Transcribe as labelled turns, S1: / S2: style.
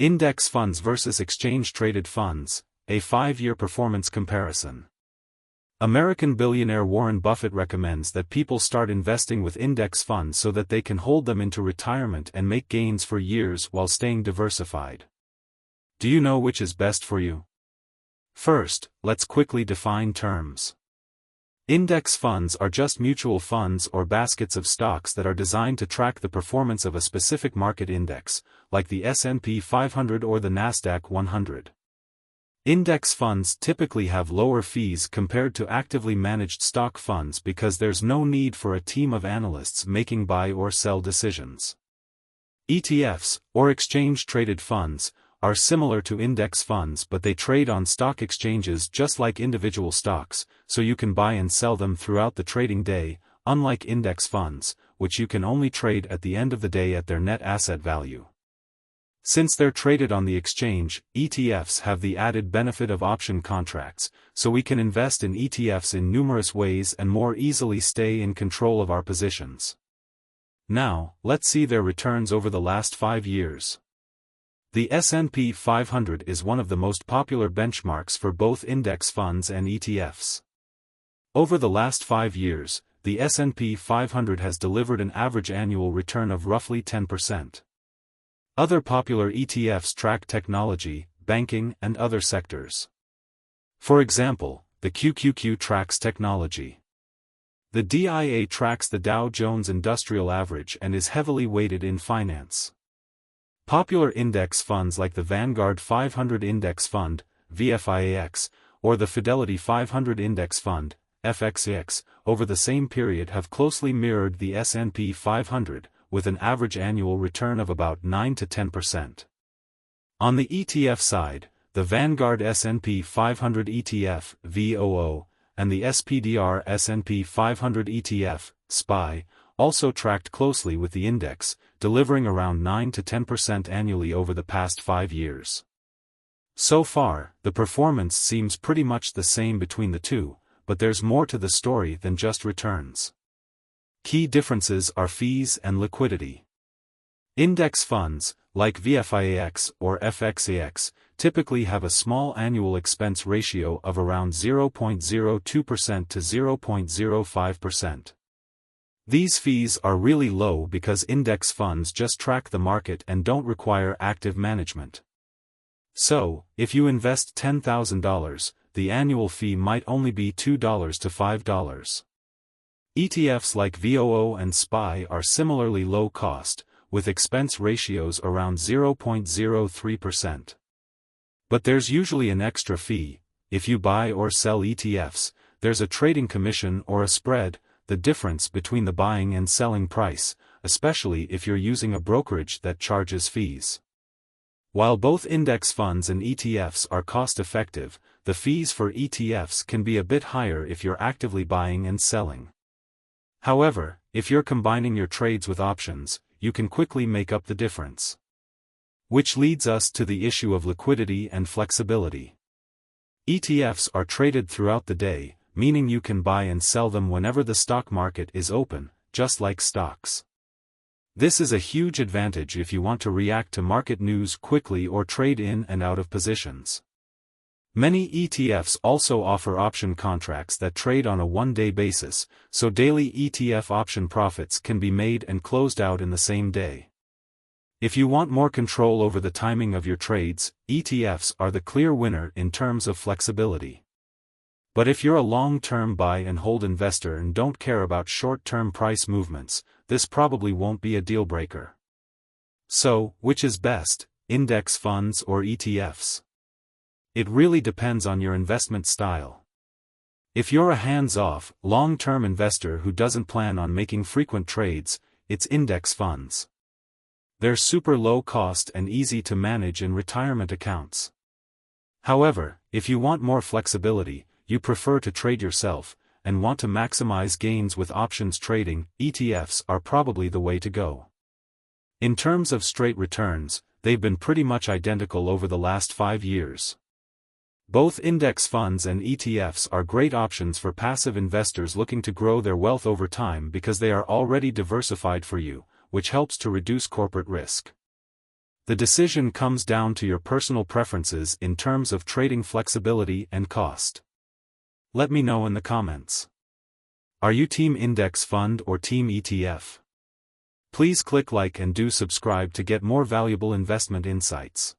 S1: Index funds versus exchange-traded funds, a 5-year performance comparison. American billionaire Warren Buffett recommends that people start investing with index funds so that they can hold them into retirement and make gains for years while staying diversified. Do you know which is best for you? First, let's quickly define terms. Index funds are just mutual funds or baskets of stocks that are designed to track the performance of a specific market index, like the S&P 500 or the Nasdaq 100. Index funds typically have lower fees compared to actively managed stock funds because there's no need for a team of analysts making buy or sell decisions. ETFs, or exchange-traded funds, are similar to index funds, but they trade on stock exchanges just like individual stocks, so you can buy and sell them throughout the trading day, unlike index funds, which you can only trade at the end of the day at their net asset value. Since they're traded on the exchange, ETFs have the added benefit of option contracts, so we can invest in ETFs in numerous ways and more easily stay in control of our positions. Now, let's see their returns over the last 5 years. The S&P 500 is one of the most popular benchmarks for both index funds and ETFs. Over the last 5 years, the S&P 500 has delivered an average annual return of roughly 10%. Other popular ETFs track technology, banking, and other sectors. For example, the QQQ tracks technology. The DIA tracks the Dow Jones Industrial Average and is heavily weighted in finance. Popular index funds like the Vanguard 500 Index Fund, VFIAX, or the Fidelity 500 Index Fund, FXX, over the same period have closely mirrored the S&P 500, with an average annual return of about 9 to 10%. On the ETF side, the Vanguard S&P 500 ETF, VOO, and the SPDR S&P 500 ETF, SPY, also tracked closely with the index, delivering around 9 to 10% annually over the past 5 years. So far, the performance seems pretty much the same between the two, but there's more to the story than just returns. Key differences are fees and liquidity. Index funds, like VFIAX or FXAX, typically have a small annual expense ratio of around 0.02% to 0.05%. These fees are really low because index funds just track the market and don't require active management. So, if you invest $10,000, the annual fee might only be $2 to $5. ETFs like VOO and SPY are similarly low cost, with expense ratios around 0.03%. But there's usually an extra fee. If you buy or sell ETFs, there's a trading commission or a spread, the difference between the buying and selling price, especially if you're using a brokerage that charges fees. While both index funds and ETFs are cost-effective, the fees for ETFs can be a bit higher if you're actively buying and selling. However, if you're combining your trades with options, you can quickly make up the difference. Which leads us to the issue of liquidity and flexibility. ETFs are traded throughout the day, meaning you can buy and sell them whenever the stock market is open, just like stocks. This is a huge advantage if you want to react to market news quickly or trade in and out of positions. Many ETFs also offer option contracts that trade on a one-day basis, so daily ETF option profits can be made and closed out in the same day. If you want more control over the timing of your trades, ETFs are the clear winner in terms of flexibility. But if you're a long-term buy and hold investor and don't care about short-term price movements, this probably won't be a deal-breaker. So, which is best, index funds or ETFs? It really depends on your investment style. If you're a hands-off, long-term investor who doesn't plan on making frequent trades, it's index funds. They're super low cost and easy to manage in retirement accounts. However, if you want more flexibility, you prefer to trade yourself, and want to maximize gains with options trading, ETFs are probably the way to go. In terms of straight returns, they've been pretty much identical over the last 5 years. Both index funds and ETFs are great options for passive investors looking to grow their wealth over time because they are already diversified for you, which helps to reduce corporate risk. The decision comes down to your personal preferences in terms of trading flexibility and cost. Let me know in the comments. Are you Team Index Fund or Team ETF? Please click like and do subscribe to get more valuable investment insights.